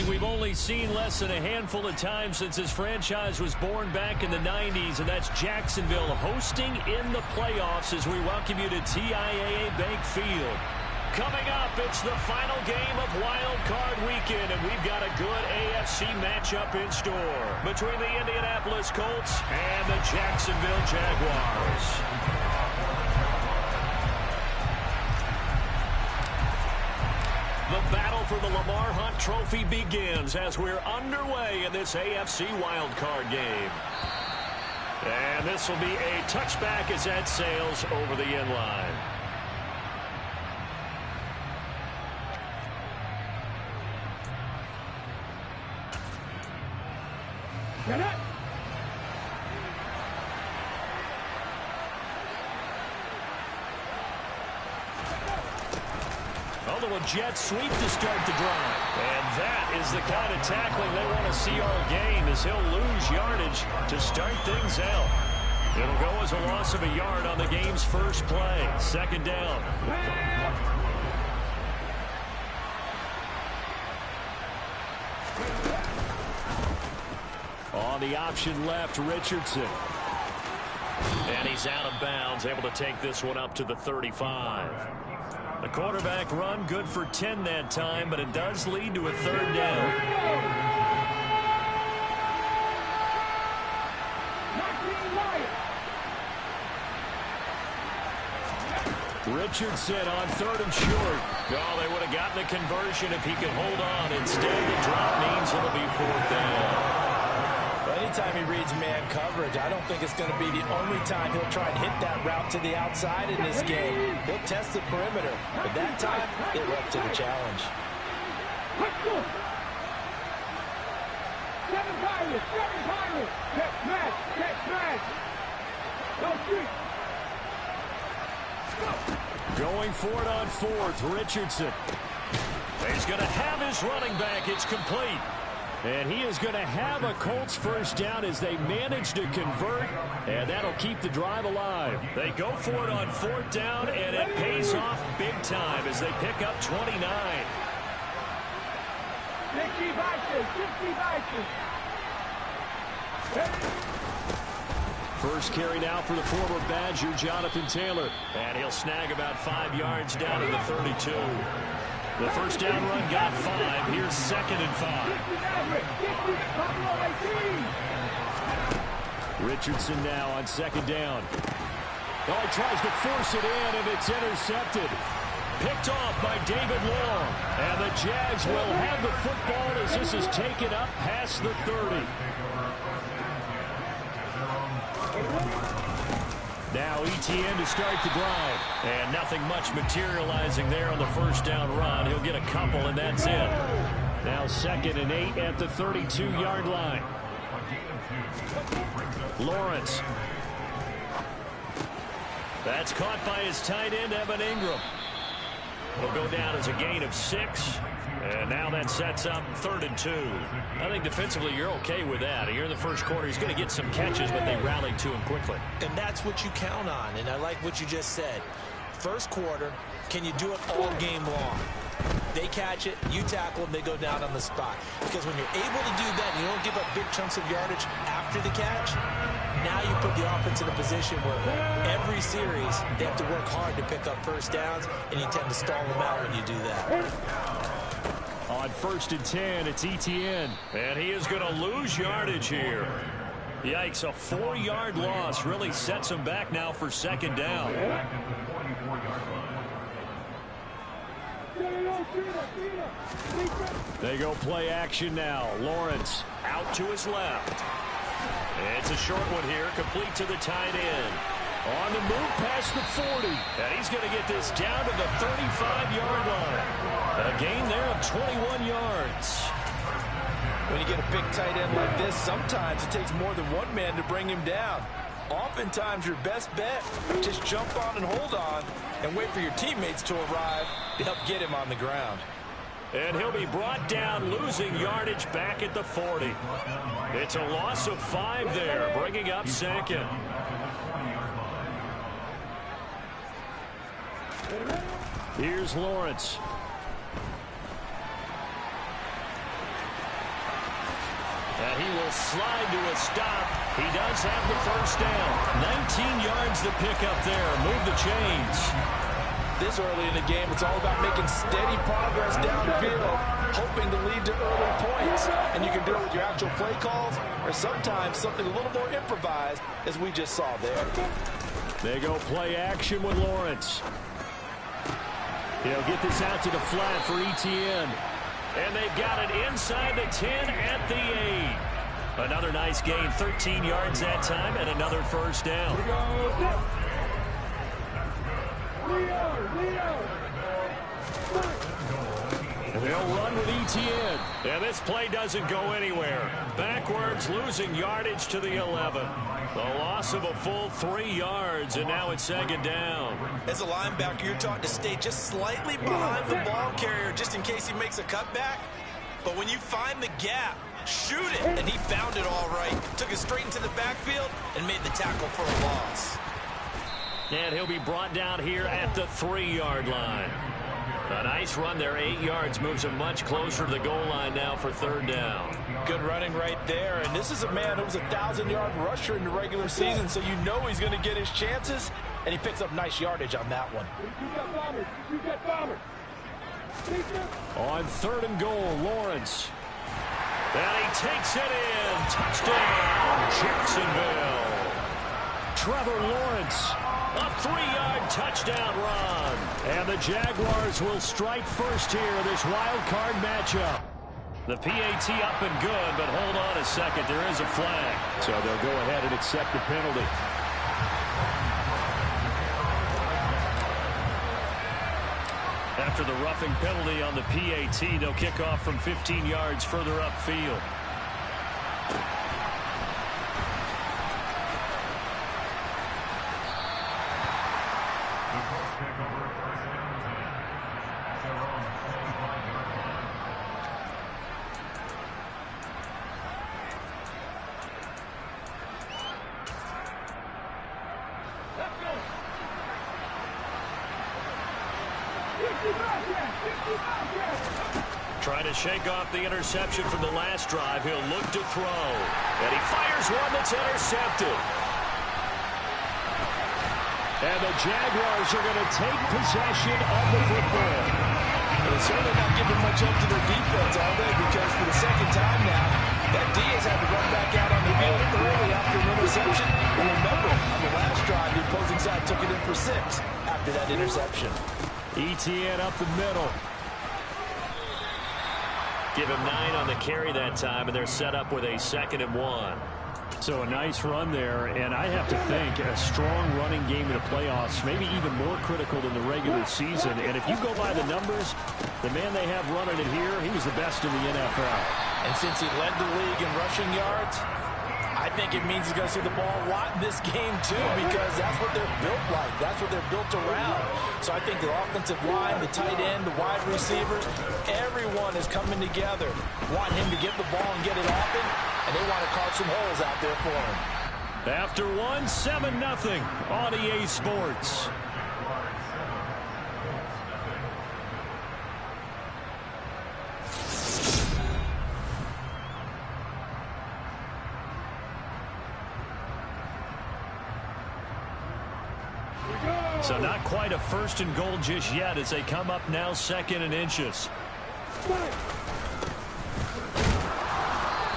something we've only seen less than a handful of times since this franchise was born back in the 90s, and that's Jacksonville hosting in the playoffs as we welcome you to TIAA Bank Field. Coming up, it's the final game of Wild Card Weekend, and we've got a good AFC matchup in store between the Indianapolis Colts and the Jacksonville Jaguars. The battle for the Lamar Hunt Trophy begins as we're underway in this AFC wildcard game. And this will be a touchback as that sails over the end line. Get it! A jet sweep to start the drive. And that is the kind of tackling they want to see all game, as he'll lose yardage to start things out. It'll go as a loss of a yard on the game's first play. Second down. On the option left, Richardson. And he's out of bounds, able to take this one up to the 35. The quarterback run good for 10 that time, but it does lead to a third down. Richardson on third and short. Oh, they would have gotten the conversion if he could hold on. Instead, the drop means it'll be fourth down. Anytime he reads man coverage, I don't think it's going to be the only time he'll try and hit that route to the outside in this game. He'll test the perimeter, but that time, he'll up to the challenge. Going for it on fourth, Richardson. He's going to have his running back. It's complete. And he is going to have a Colts first down as they manage to convert, and that'll keep the drive alive. They go for it on fourth down, and it pays off big time as they pick up 29. First carry now for the former Badger, Jonathan Taylor. And he'll snag about 5 yards down to the 32. The first down run got 5. Here's second and 5. Richardson now on second down. Oh, he tries to force it in, and it's intercepted. Picked off by David Long. And the Jags will have the football as this is taken up past the 30. Now ETN to start the drive. And nothing much materializing there on the first down run. He'll get a couple, and that's it. Now second and 8 at the 32-yard line. Lawrence. That's caught by his tight end, Evan Ingram. Will go down as a gain of 6. And now that sets up third and 2. I think defensively you're okay with that. Here in the first quarter, he's going to get some catches, but they rallied to him quickly. And that's what you count on, and I like what you just said. First quarter, can you do it all game long? They catch it, you tackle them, they go down on the spot. Because when you're able to do that, and you don't give up big chunks of yardage after the catch, now you put the offense in a position where every series they have to work hard to pick up first downs, and you tend to stall them out when you do that. On first and 10, it's ETN. And he is going to lose yardage here. Yikes, a 4-yard loss really sets him back now for second down. They go play action now. Lawrence out to his left. It's a short one here, complete to the tight end. On the move past the 40. And he's going to get this down to the 35-yard line. A gain there of 21 yards. When you get a big tight end like this, sometimes it takes more than one man to bring him down. Oftentimes, your best bet, just jump on and hold on and wait for your teammates to arrive to help get him on the ground. And he'll be brought down, losing yardage back at the 40. It's a loss of 5 there, bringing up second. Here's Lawrence. And he will slide to a stop. He does have the first down. 19 yards to pick up there. Move the chains. This early in the game, it's all about making steady progress downfield, hoping to lead to early points. And you can do it with your actual play calls or sometimes something a little more improvised, as we just saw there. They go play action with Lawrence. He'll get this out to the flat for Etienne. And they've got it inside the 10 at the 8. Another nice gain, 13 yards that time, and another first down. They'll run with Etienne. And this play doesn't go anywhere. Backwards, losing yardage to the 11. The loss of a full 3 yards, and now it's second down. As a linebacker, you're taught to stay just slightly behind the ball carrier just in case he makes a cutback. But when you find the gap, shoot it. And he found it all right. Took it straight into the backfield and made the tackle for a loss. And he'll be brought down here at the 3-yard line. A nice run there, 8 yards, moves him much closer to the goal line now for third down. Good running right there, and this is a man who was a 1,000-yard rusher in the regular season, so you know he's going to get his chances, and he picks up nice yardage on that one. On third and goal, Lawrence. And he takes it in. Touchdown, Jacksonville. Trevor Lawrence. A 3-yard touchdown run. And the Jaguars will strike first here, this wild card matchup. The PAT up and good, but hold on a second. There is a flag. So they'll go ahead and accept the penalty. After the roughing penalty on the PAT, they'll kick off from 15 yards further upfield. Trying to shake off the interception from the last drive. He'll look to throw. And he fires one that's intercepted. And the Jaguars are going to take possession of the football. They're certainly not giving much up to their defense, are they? Because for the second time now, that D has had to run back out on the field early after an interception. And remember, on the last drive, the opposing side took it in for 6 after that interception. Etienne up the middle. Give him 9 on the carry that time, and they're set up with a 2nd and 1. So a nice run there, and I have to think a strong running game in the playoffs, maybe even more critical than the regular season. And if you go by the numbers, the man they have running it here, he was the best in the NFL. And since he led the league in rushing yards, I think it means he's going to see the ball a lot in this game, too, because that's what they're built like. That's what they're built around. So I think the offensive line, the tight end, the wide receivers, everyone is coming together, wanting him to get the ball and get it often, and they want to carve some holes out there for him. After one, 7-0 on EA Sports. So not quite a 1st and goal just yet as they come up now 2nd and inches.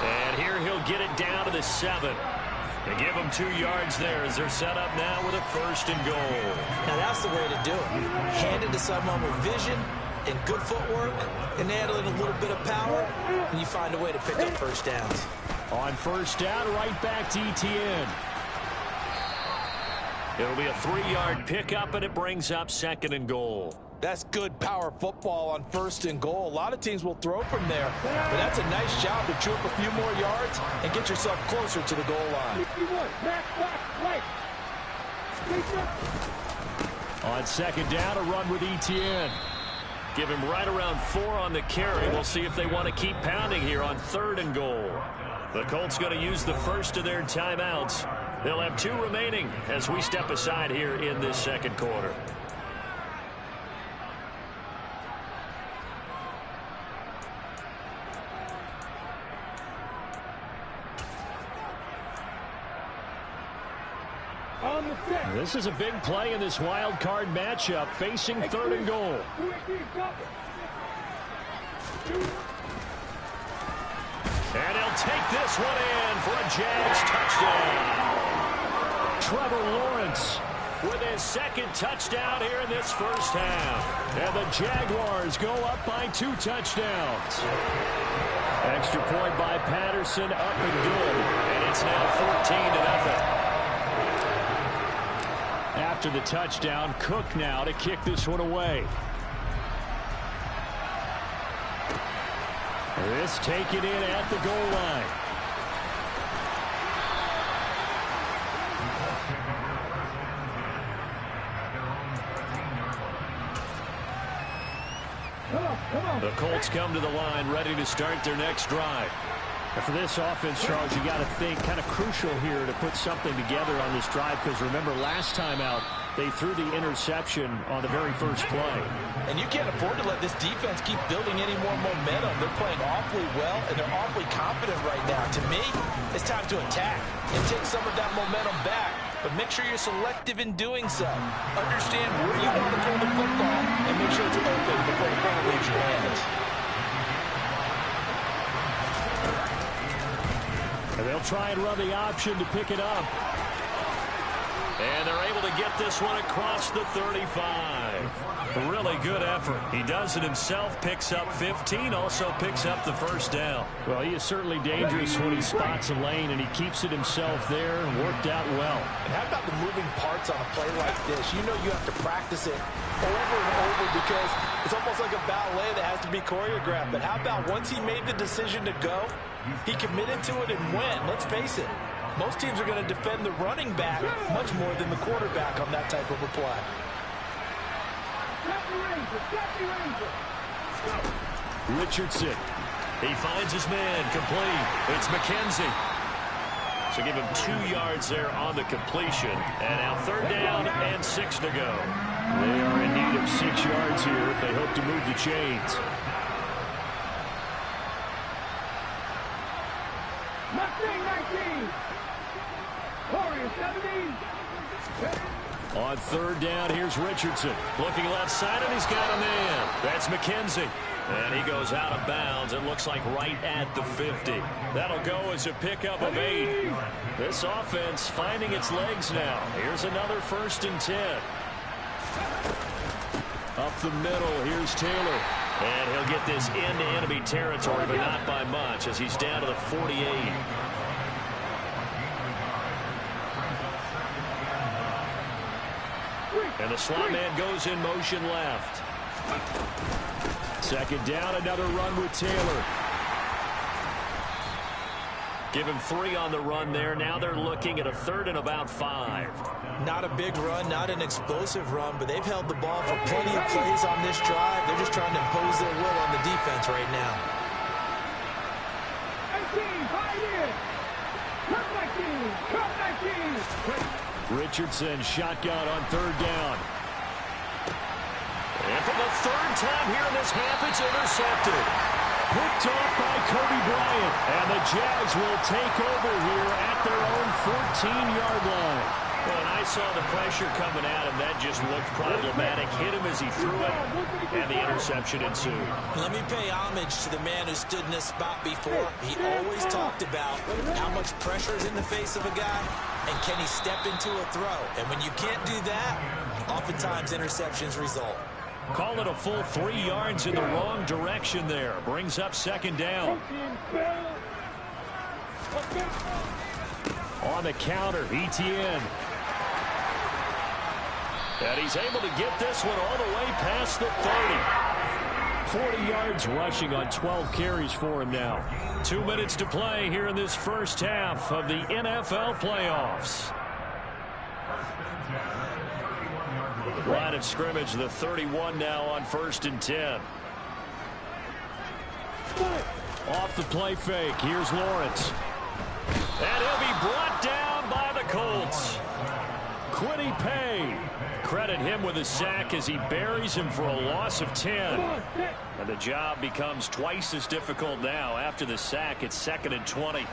And here he'll get it down to the 7. They give him 2 yards there as they're set up now with a 1st and goal. Now that's the way to do it. Hand it to someone with vision and good footwork and add in a little bit of power, and you find a way to pick up first downs. On first down, right back to Etienne. It'll be a 3-yard pickup, and it brings up 2nd and goal. That's good power football on 1st and goal. A lot of teams will throw from there, but that's a nice job to chew up a few more yards and get yourself closer to the goal line. On 2nd down, a run with Etienne. Give him right around 4 on the carry. We'll see if they want to keep pounding here on 3rd and goal. The Colts going to use the first of their timeouts. They'll have 2 remaining as we step aside here in this 2nd quarter. This is a big play in this wild card matchup, facing 3rd and goal. And he'll take this one in for a Jags touchdown. Trevor Lawrence with his 2nd touchdown here in this first half. And the Jaguars go up by 2 touchdowns. Extra point by Patterson, up and good. And it's now 14-0. After the touchdown, Cook now to kick this one away. This taken in at the goal line. The Colts come to the line, ready to start their next drive. And for this offense, Charles, you got to think kind of crucial here to put something together on this drive, because remember last time out they threw the interception on the very first play. And you can't afford to let this defense keep building any more momentum. They're playing awfully well, and they're awfully confident right now. To me, it's time to attack and take some of that momentum back. But make sure you're selective in doing so. Understand where you want to throw the football and make sure it's open before the ball leaves your hands. And they'll try and run the option to pick it up. And they're able to get this one across the 35. Really good effort. He does it himself, picks up 15, also picks up the first down. Well, he is certainly dangerous when he spots a lane, and he keeps it himself there and worked out well. And how about the moving parts on a play like this? You know you have to practice it over and over because it's almost like a ballet that has to be choreographed. But how about once he made the decision to go, he committed to it and went. Let's face it. Most teams are going to defend the running back much more than the quarterback on that type of a play. Richardson. He finds his man complete. It's McKenzie. So give him 2 yards there on the completion. And now 3rd down and 6 to go. They are in need of 6 yards here if they hope to move the chains. On 3rd down, here's Richardson. Looking left side, and he's got a man. That's McKenzie. And he goes out of bounds, it looks like right at the 50. That'll go as a pickup of 8. This offense finding its legs now. Here's another 1st and 10. Up the middle, here's Taylor. And he'll get this into enemy territory, but not by much, as he's down to the 48. And the slot man goes in motion left. 2nd down, another run with Taylor. Give him 3 on the run there. Now they're looking at a 3rd and about 5. Not a big run, not an explosive run, but they've held the ball for plenty of plays on this drive. They're just trying to impose their will on the defense right now. Richardson shotgun on 3rd down. And for the 3rd time here in this half, it's intercepted. Picked off by Kobe Bryant. And the Jags will take over here at their own 14-yard line. Well, and I saw the pressure coming at him. That just looked problematic. Hit him as he threw it, and the interception ensued. Let me pay homage to the man who stood in this spot before. He always talked about how much pressure is in the face of a guy, and can he step into a throw. And when you can't do that, oftentimes interceptions result. Call it a full 3 yards in the wrong direction there. Brings up 2nd down. On the counter, Etienne. And he's able to get this one all the way past the 30. 40 yards rushing on 12 carries for him now. 2 minutes to play here in this first half of the NFL playoffs. Line of scrimmage, the 31 now on 1st and 10. Off the play fake, here's Lawrence. And he'll be brought down by the Colts. Quiddy Pay. Credit him with a sack as he buries him for a loss of 10. And the job becomes twice as difficult now. After the sack, it's 2nd and 20.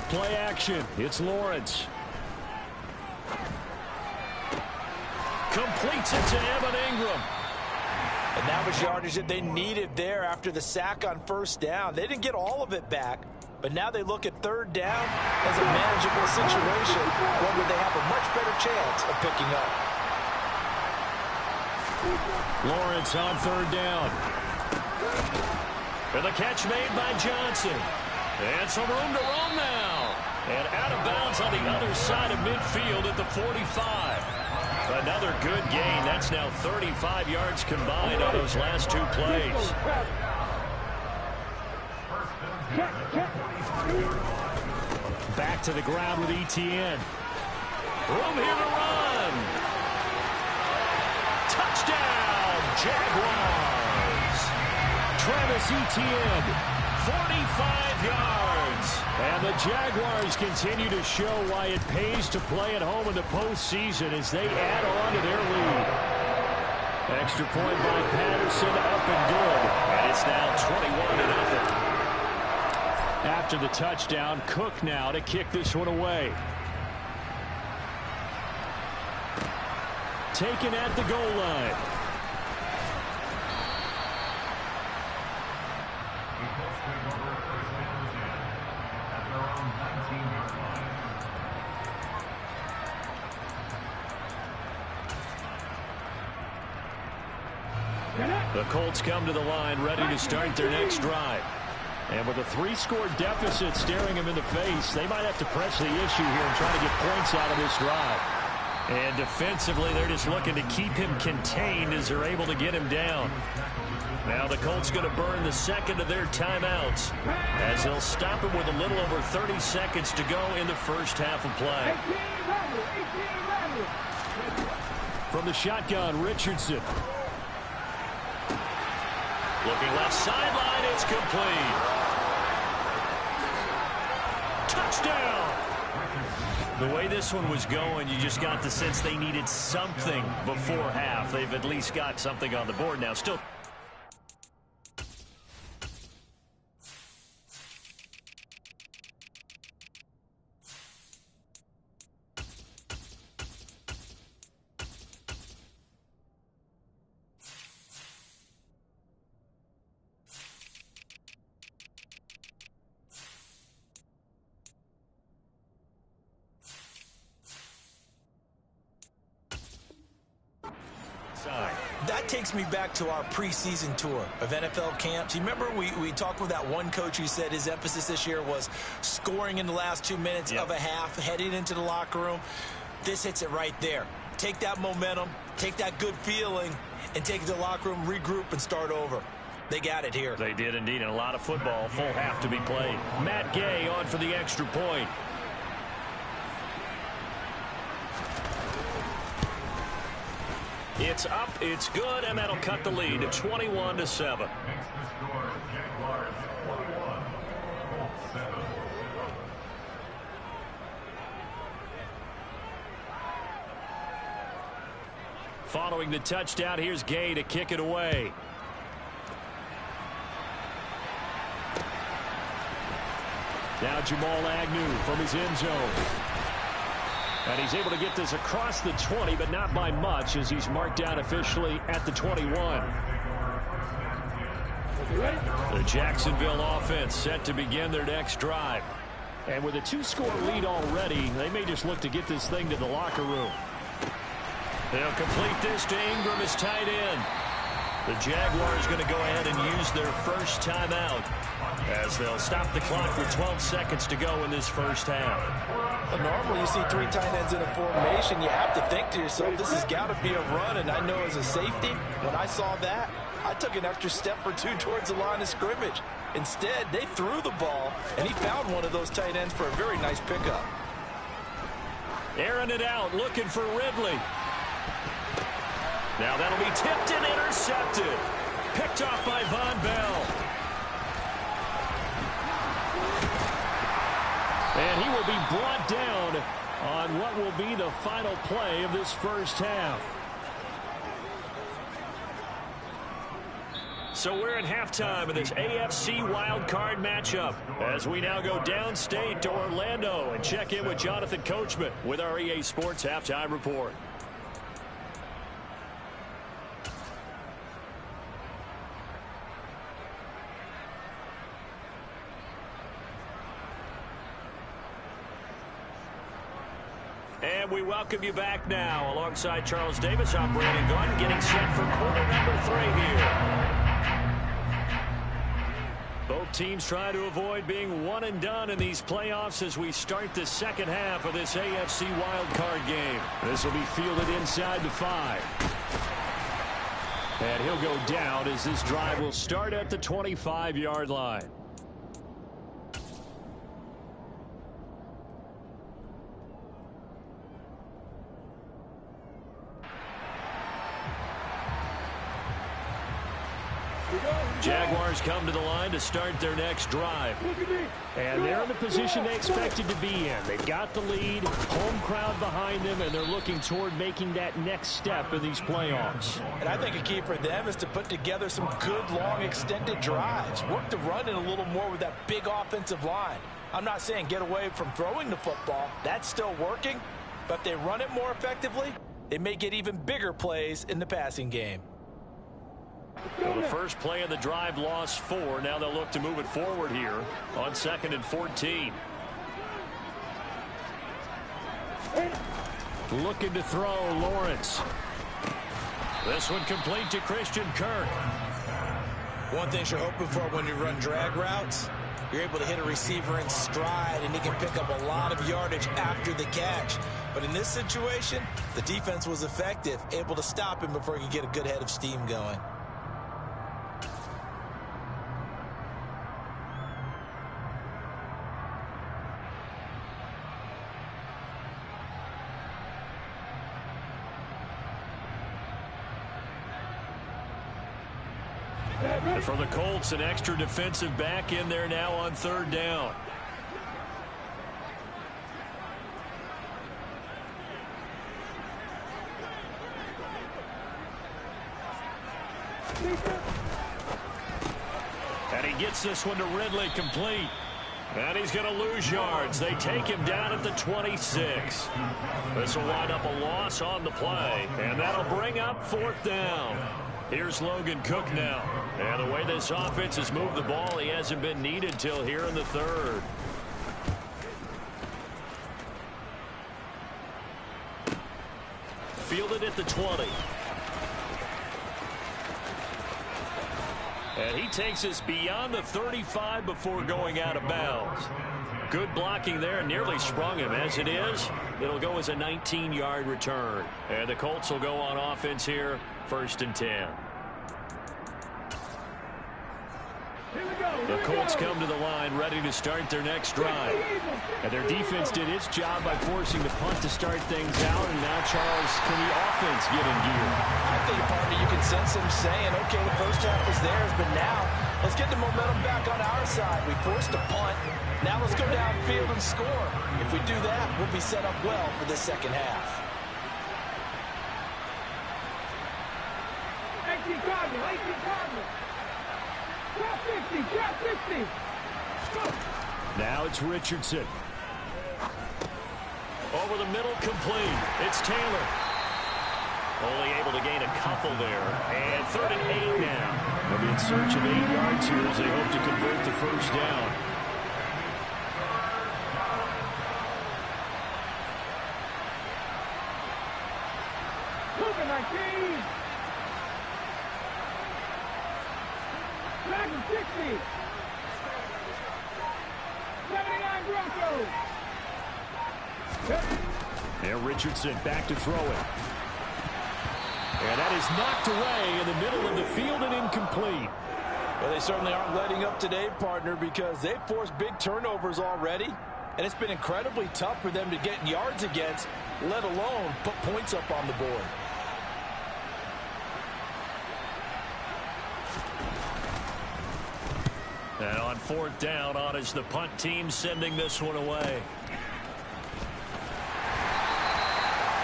Play action. It's Lawrence. Completes it to Evan Ingram. And that was yardage that they needed there after the sack on first down. They didn't get all of it back, but now they look at third down as a manageable situation, one where they have a much better chance of picking up. Lawrence on third down. And the catch made by Johnson. And some room to roam now. And out of bounds on the other side of midfield at the 45. Another good gain. That's now 35 yards combined on those last two plays. Back to the ground with ETN. Room here to run. Touchdown, Jaguars. Travis Etienne, 45 yards. And the Jaguars continue to show why it pays to play at home in the postseason as they add on to their lead. Extra point by Patterson, up and good. And it's now 21-0. After the touchdown, Cook now to kick this one away. Taken at the goal line. The Colts come to the line ready to start their next drive. And with a 3-score deficit staring them in the face, they might have to press the issue here and try to get points out of this drive. And defensively, they're just looking to keep him contained as they're able to get him down. Now the Colts going to burn the second of their timeouts as they'll stop him with a little over 30 seconds to go in the first half of play. From the shotgun, Richardson. Looking left sideline, it's complete. Touchdown! The way this one was going, you just got the sense they needed something before half. They've at least got something on the board now. Still. That takes me back to our preseason tour of NFL camps. You remember we talked with that one coach who said his emphasis this year was scoring in the last 2 minutes of a half, heading into the locker room. This hits it right there. Take that momentum, take that good feeling, and take it to the locker room, regroup, and start over. They got it here. They did indeed, and a lot of football, full half to be played. Matt Gay on for the extra point. It's up, it's good, and that'll cut the lead to 21-7. Following the touchdown, here's Gay to kick it away. Now Jamal Agnew from his end zone. And he's able to get this across the 20, but not by much as he's marked down officially at the 21. The Jacksonville offense set to begin their next drive. And with a 2-score lead already, they may just look to get this thing to the locker room. They'll complete this to Ingram as tight end. The Jaguars going to go ahead and use their first timeout as they'll stop the clock with 12 seconds to go in this first half. Well, normally you see 3 tight ends in a formation, you have to think to yourself, this has got to be a run, and I know as a safety, when I saw that, I took an extra step or 2 towards the line of scrimmage. Instead, they threw the ball, and he found one of those tight ends for a very nice pickup. Airing it out, looking for Ridley. Now that'll be tipped and intercepted. Picked off by Von Bell. And he will be brought down on what will be the final play of this first half. So we're at halftime of this AFC wildcard matchup as we now go downstate to Orlando and check in with Jonathan Coachman with our EA Sports Halftime Report. And we welcome you back now. Alongside Charles Davis, I'm Brandon Gunn, getting set for quarter number 3 here. Both teams trying to avoid being one and done in these playoffs as we start the second half of this AFC wildcard game. This will be fielded inside the 5. And he'll go down as this drive will start at the 25-yard line. Jaguars come to the line to start their next drive. And they're in the position they expected to be in. They've got the lead, home crowd behind them, and they're looking toward making that next step in these playoffs. And I think a key for them is to put together some good, long, extended drives. Work the run in a little more with that big offensive line. I'm not saying get away from throwing the football. That's still working. But if they run it more effectively, they may get even bigger plays in the passing game. Well, the first play of the drive lost 4. Now they'll look to move it forward here on 2nd and 14. Looking to throw, Lawrence. This one complete to Christian Kirk. One thing you're hoping for when you run drag routes, you're able to hit a receiver in stride, and he can pick up a lot of yardage after the catch. But in this situation, the defense was effective, able to stop him before he could get a good head of steam going. And for the Colts, an extra defensive back in there now on 3rd down. And he gets this one to Ridley complete. And he's going to lose yards. They take him down at the 26. This will wind up a loss on the play. And that'll bring up 4th down. Here's Logan Cook now. And the way this offense has moved the ball, he hasn't been needed till here in the 3rd. Fielded at the 20. And he takes us beyond the 35 before going out of bounds. Good blocking there, nearly sprung him. As it is, it'll go as a 19-yard return. And the Colts will go on offense here, 1st and 10. The Colts come to the line ready to start their next drive. And their defense did its job by forcing the punt to start things out. And now, Charles, can the offense get in gear? I think, partner, you can sense them saying, okay, the first half is theirs, but now let's get the momentum back on our side. We forced a punt. Now let's go downfield and score. If we do that, we'll be set up well for the second half. Now it's Richardson. Over the middle, complete. It's Taylor. Only able to gain a couple there. And 3rd and 8 now. They'll be in search of 8 yards here as they hope to convert the first down. And Richardson back to throw it. And that is knocked away in the middle of the field and incomplete. Well, they certainly aren't letting up today, partner, because they've forced big turnovers already. And it's been incredibly tough for them to get yards against, let alone put points up on the board. And on 4th down, on is the punt team sending this one away.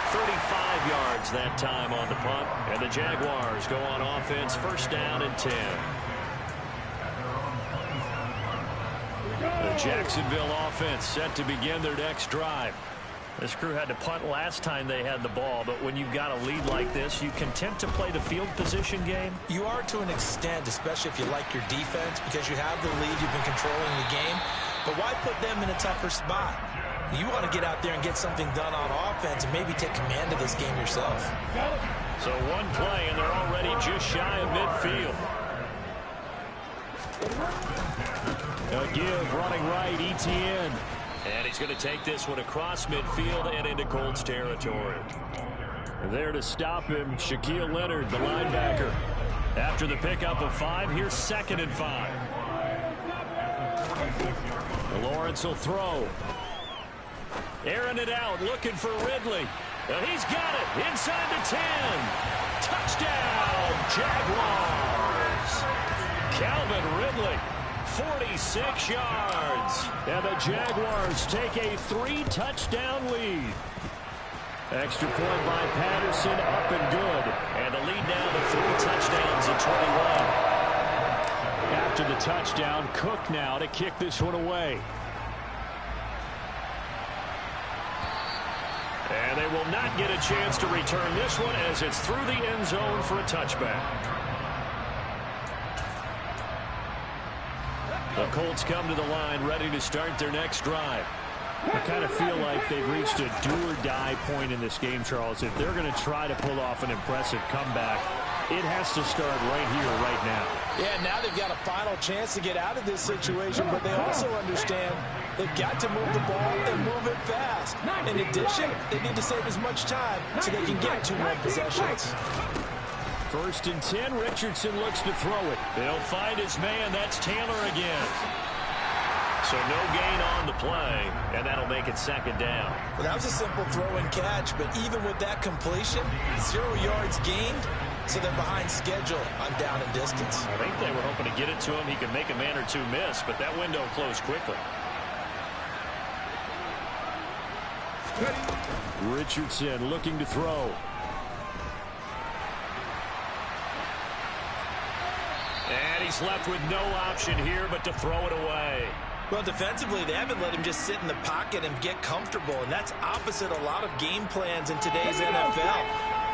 35 5 yards that time on the punt. And the Jaguars go on offense, first down and 10. The Jacksonville offense set to begin their next drive. This crew had to punt last time they had the ball, but when you've got a lead like this, you content to play the field position game? You are to an extent, especially if you like your defense, because you have the lead, you've been controlling the game. But why put them in a tougher spot? You want to get out there and get something done on offense and maybe take command of this game yourself. So one play, and they're already just shy of midfield. A give running right, Etienne. And he's going to take this one across midfield and into Colts territory. There to stop him, Shaquille Leonard, the linebacker. After the pickup of 5, here's 2nd and 5. Lawrence will throw. Airing it out, looking for Ridley. And he's got it inside the 10. Touchdown, Jaguars. Calvin Ridley. 46 yards. And the Jaguars take a 3-touchdown lead. Extra point by Patterson, up and good. And the lead now to 3 touchdowns and 21. After the touchdown, Cook now to kick this one away. And they will not get a chance to return this one as it's through the end zone for a touchback. The Colts come to the line ready to start their next drive. I kind of feel like they've reached a do-or-die point in this game, Charles. If they're going to try to pull off an impressive comeback, it has to start right here, right now. Yeah, now they've got a final chance to get out of this situation, but they also understand they've got to move the ball and move it fast. In addition, they need to save as much time so they can get 2 more possessions. 1st and 10, Richardson looks to throw it. They'll find his man. That's Taylor again. So no gain on the play, and that'll make it 2nd down. Well, that was a simple throw and catch, but even with that completion, 0 yards gained, so they're behind schedule on down and distance. I think they were hoping to get it to him. He could make a man or 2 miss, but that window closed quickly. Richardson looking to throw. And he's left with no option here but to throw it away. Well, defensively, they haven't let him just sit in the pocket and get comfortable, and that's opposite a lot of game plans in today's NFL.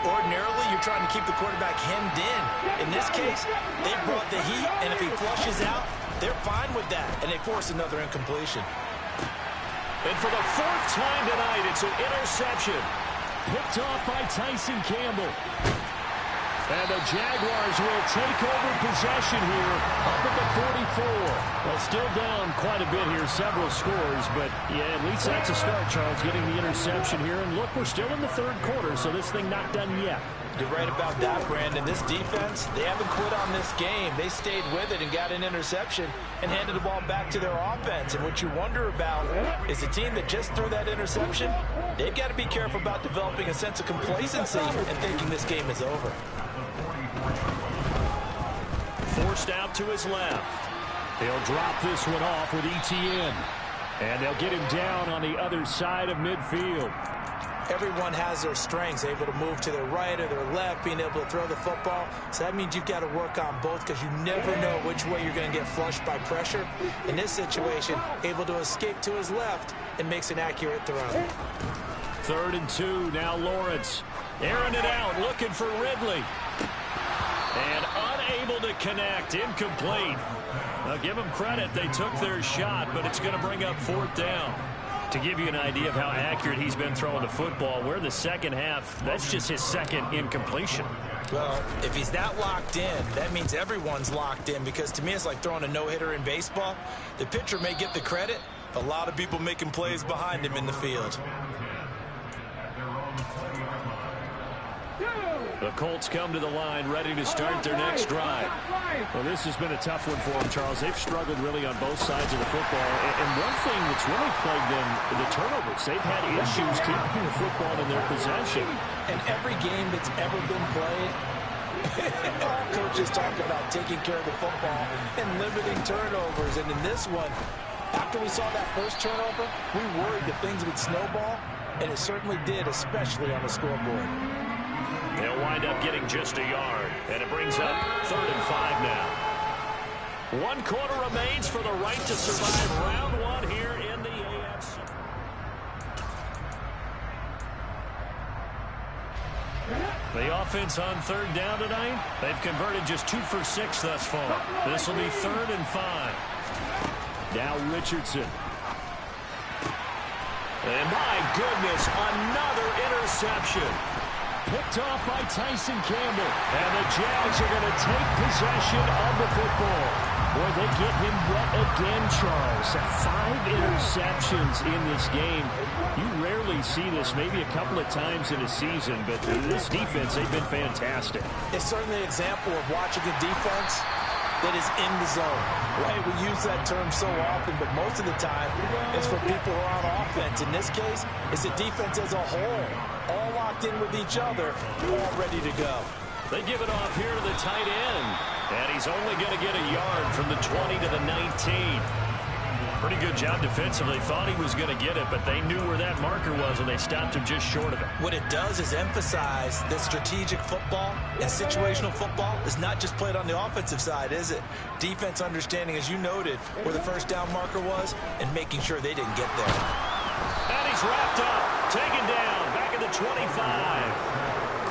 Ordinarily, you're trying to keep the quarterback hemmed in. In this case, they brought the heat, and if he flushes out, they're fine with that, and they force another incompletion. And for the 4th time tonight, it's an interception. Picked off by Tyson Campbell. And the Jaguars will take over possession here up at the 44. Well, still down quite a bit here, several scores, but yeah, at least that's a start, Charles, getting the interception here. And look, we're still in the 3rd quarter, so this thing not done yet. You're right about that, Brandon. This defense, they haven't quit on this game. They stayed with it and got an interception and handed the ball back to their offense. And what you wonder about is the team that just threw that interception, they've got to be careful about developing a sense of complacency and thinking this game is over. Forced out to his left. They'll drop this one off with Etienne. And they'll get him down on the other side of midfield. Everyone has their strengths, able to move to their right or their left, being able to throw the football. So that means you've got to work on both because you never know which way you're going to get flushed by pressure. In this situation, able to escape to his left and makes an accurate throw. 3rd and 2, now Lawrence. Airing it out, looking for Ridley. And unable to connect, incomplete. Now give them credit, they took their shot, but it's going to bring up 4th down. To give you an idea of how accurate he's been throwing the football, we're in the 2nd half. That's just his 2nd incompletion. Well, if he's that locked in, that means everyone's locked in, because to me it's like throwing a no-hitter in baseball. The pitcher may get the credit, a lot of people making plays behind him in the field. The Colts come to the line ready to start their next drive. Well, this has been a tough one for them, Charles. They've struggled really on both sides of the football. And one thing that's really plagued them, the turnovers. They've had issues keeping the football in their possession. And every game that's ever been played, all coaches talk about taking care of the football and limiting turnovers. And in this one, after we saw that first turnover, we worried that things would snowball. and it certainly did, especially on the scoreboard. They'll wind up getting just a yard, and it brings up 3rd and 5 now. 1 quarter remains for the right to survive round 1 here in the AFC. The offense on 3rd down tonight, they've converted just 2 for 6 thus far. This will be 3rd and 5. Now Richardson. And my goodness, another interception. Picked off by Tyson Campbell. And the Jags are going to take possession of the football. Boy, they get him wet again, Charles. 5 interceptions in this game. You rarely see this, maybe a couple of times in a season, but this defense, they've been fantastic. It's certainly an example of watching a defense that is in the zone, right? We use that term so often, but most of the time it's for people who are on offense. In this case, it's the defense as a whole, all locked in with each other, all ready to go. They give it off here to the tight end, and he's only going to get a yard from the 20 to the 19. Pretty good job defensively. Thought he was going to get it, but they knew where that marker was, and they stopped him just short of it. What it does is emphasize that strategic football and situational football is not just played on the offensive side, is it? Defense understanding, as you noted, where the first down marker was and making sure they didn't get there. And he's wrapped up, taken down, back at the 25.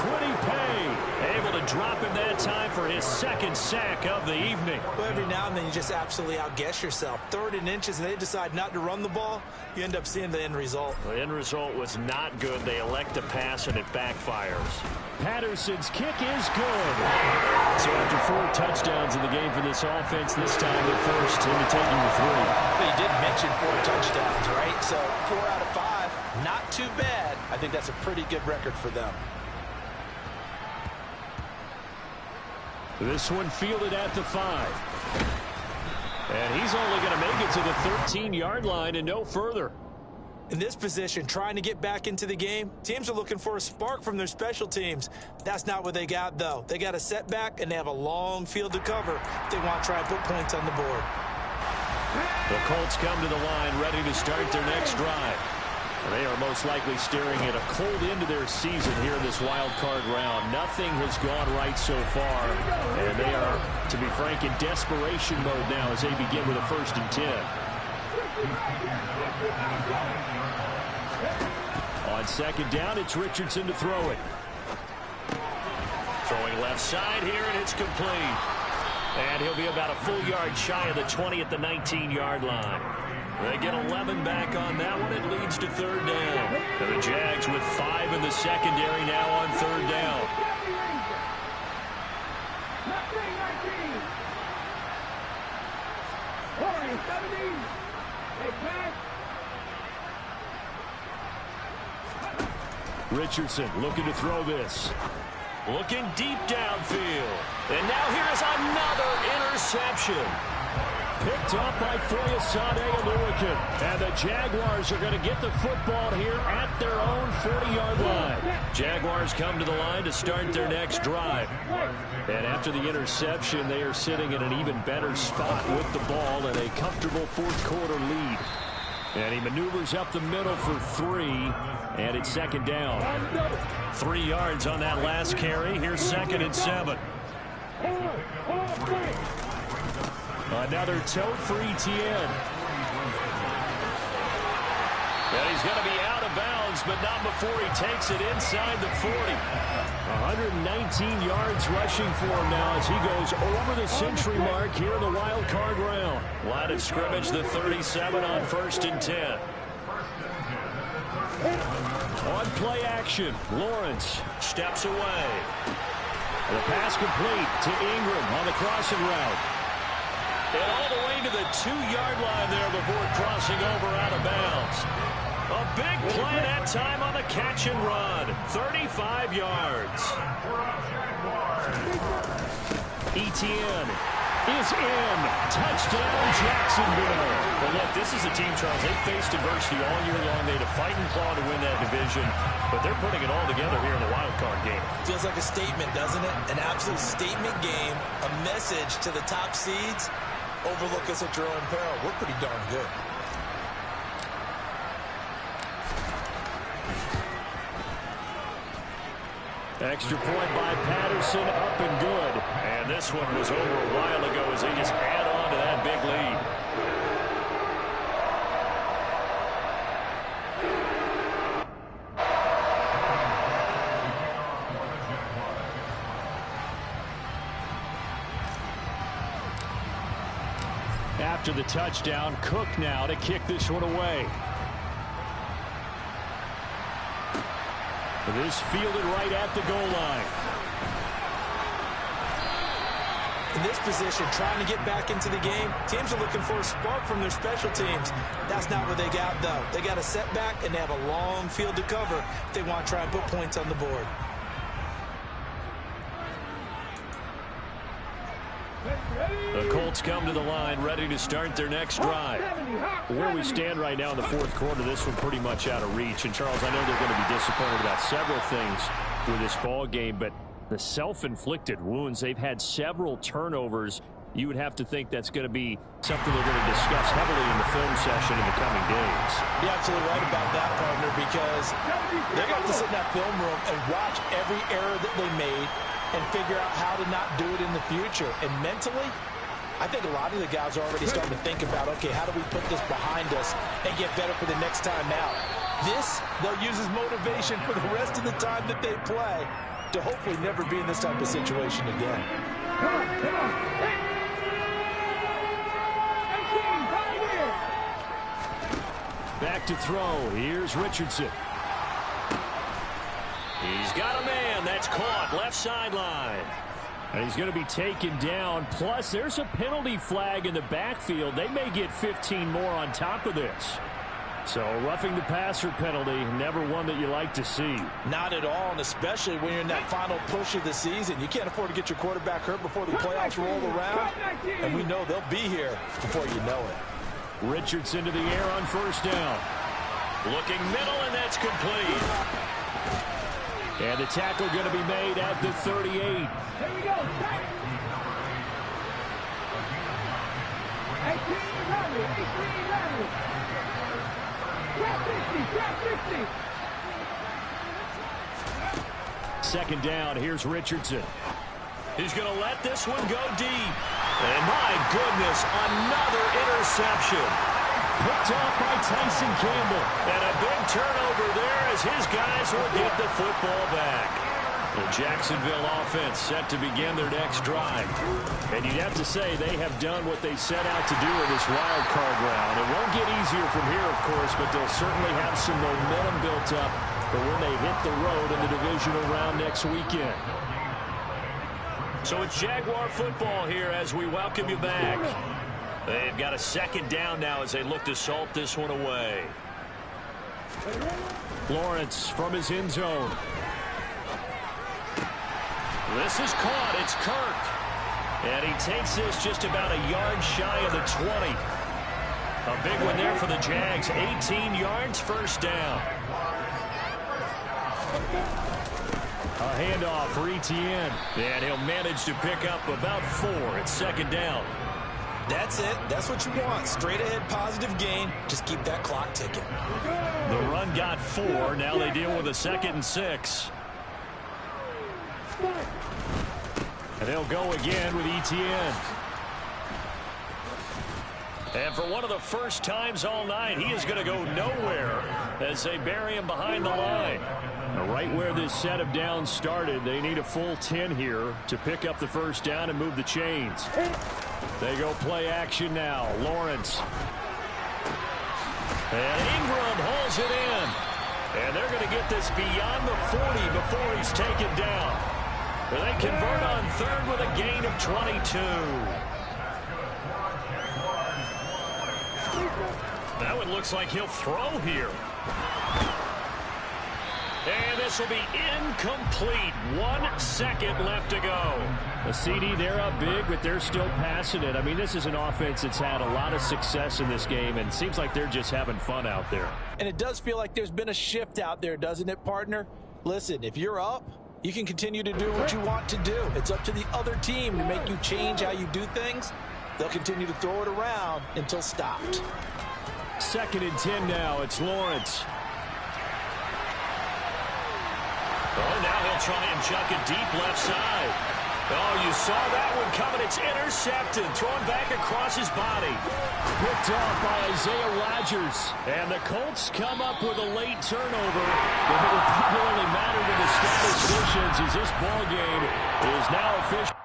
Quiddy Pay able to drop him that time for his 2nd sack of the evening. Well, every now and then you just absolutely outguess yourself. 3rd and inches, and they decide not to run the ball. You end up seeing the end result. The end result was not good. They elect to pass, and it backfires. Patterson's kick is good. So after 4 touchdowns in the game for this offense, this time they're forced into taking the 3. But you did mention 4 touchdowns, right? So 4 out of 5, not too bad. I think that's a pretty good record for them. This one fielded at the 5. And he's only going to make it to the 13-yard line and no further. In this position, trying to get back into the game, teams are looking for a spark from their special teams. That's not what they got, though. They got a setback, and they have a long field to cover if they want to try and put points on the board. The Colts come to the line ready to start their next drive. They are most likely staring at a cold end to their season here in this wild card round. Nothing has gone right so far, and they are, to be frank, in desperation mode now as they begin with a 1st and 10. On 2nd down, it's Richardson to throw it. Throwing left side here, and it's complete. And he'll be about a full yard shy of the 20 at the 19-yard line. They get 11 back on that one. It leads to 3rd down. And the Jags with 5 in the secondary now on 3rd down. Richardson looking to throw this. Looking deep downfield. And now here's another interception. Picked off by Foyesade Aluakin. And the Jaguars are going to get the football here at their own 40-yard line. Jaguars come to the line to start their next drive. And after the interception, they are sitting in an even better spot with the ball and a comfortable 4th quarter lead. And he maneuvers up the middle for 3, and it's 2nd down. 3 yards on that last carry. Here's 2nd and 7. Another toe for ETN. And he's going to be out of bounds, but not before he takes it inside the 40. 119 yards rushing for him now as he goes over the century mark here in the wild card round. Line of scrimmage, the 37 on 1st and 10. On play action, Lawrence steps away. The pass complete to Ingram on the crossing route. And all the way to the 2-yard line there before crossing over out of bounds. A big play that time on the catch and run. 35 yards. ETN is in. Touchdown, Jacksonville. Well, look, this is a team, Charles. They've faced adversity all year long. They had to fight and claw to win that division, but they're putting it all together here in the wild card game. Feels like a statement, doesn't it? An absolute statement game, a message to the top seeds. Overlook us at your own peril. We're pretty darn good. Extra point by Patterson, up and good. And this one was over a while ago as they just add on to that big lead. After the touchdown, Cook now to kick this one away. This fielded right at the goal line. In this position, trying to get back into the game, teams are looking for a spark from their special teams. That's not what they got, though. They got a setback, and they have a long field to cover if they want to try and put points on the board. The Colts come to the line, ready to start their next drive. Where we stand right now in the fourth quarter, this one pretty much out of reach. And, Charles, I know they're going to be disappointed about several things with this ball game, but the self-inflicted wounds, they've had several turnovers. You would have to think that's going to be something they're going to discuss heavily in the film session in the coming days. You're absolutely right about that, partner, because they're going to have to sit in that film room and watch every error that they made and figure out how to not do it in the future. And mentally, I think a lot of the guys are already starting to think about, okay, how do we put this behind us and get better for the next time out? This, they'll use as motivation for the rest of the time that they play to hopefully never be in this type of situation again. Back to throw. Here's Richardson. He's got a man. That's caught left sideline. And he's going to be taken down. Plus, there's a penalty flag in the backfield. They may get 15 more on top of this. So, roughing the passer penalty, never one that you like to see. Not at all, and especially when you're in that final push of the season. You can't afford to get your quarterback hurt before the playoffs roll around. And we know they'll be here before you know it. Richardson to the air on first down. Looking middle, and that's complete. And the tackle going to be made at the 38. Here we go. 18-11. Second down, here's Richardson. He's going to let this one go deep. And my goodness, another interception. Picked off by Tyson Campbell. And a big turnover there as his guys will get the football back. The Jacksonville offense set to begin their next drive. And you'd have to say they have done what they set out to do in this wild card round. It won't get easier from here, of course, but they'll certainly have some momentum built up for when they hit the road in the divisional round next weekend. So it's Jaguar football here as we welcome you back. They've got a second down now as they look to salt this one away. Lawrence from his end zone. This is caught. It's Kirk. And he takes this just about a yard shy of the 20. A big one there for the Jags. 18 yards, first down. A handoff for Etienne. And he'll manage to pick up about 4. It's second down. That's it. That's what you want. Straight ahead, positive gain. Just keep that clock ticking. The run got 4. Now they deal with a 2nd and 6. And they'll go again with Etienne. And for one of the first times all night, he is going to go nowhere as they bury him behind the line. Right where this set of downs started, they need a full 10 here to pick up the first down and move the chains. They go play action now. Lawrence. And Ingram holds it in. And they're going to get this beyond the 40 before he's taken down. They convert on third with a gain of 22. That one looks like he'll throw here. And this will be incomplete. 1 second left to go. The CD, they're up big, but they're still passing it. I mean, this is an offense that's had a lot of success in this game, and it seems like they're just having fun out there. And it does feel like there's been a shift out there, doesn't it, partner? Listen, if you're up, you can continue to do what you want to do. It's up to the other team to make you change how you do things. They'll continue to throw it around until stopped. 2nd and 10 now. It's Lawrence. Oh, now he'll try and chuck it deep left side. Oh, you saw that one coming. It's intercepted. Thrown back across his body. Picked off by Isaiah Rodgers. And the Colts come up with a late turnover. But it will probably only matter to the statisticians as this ball game is now official.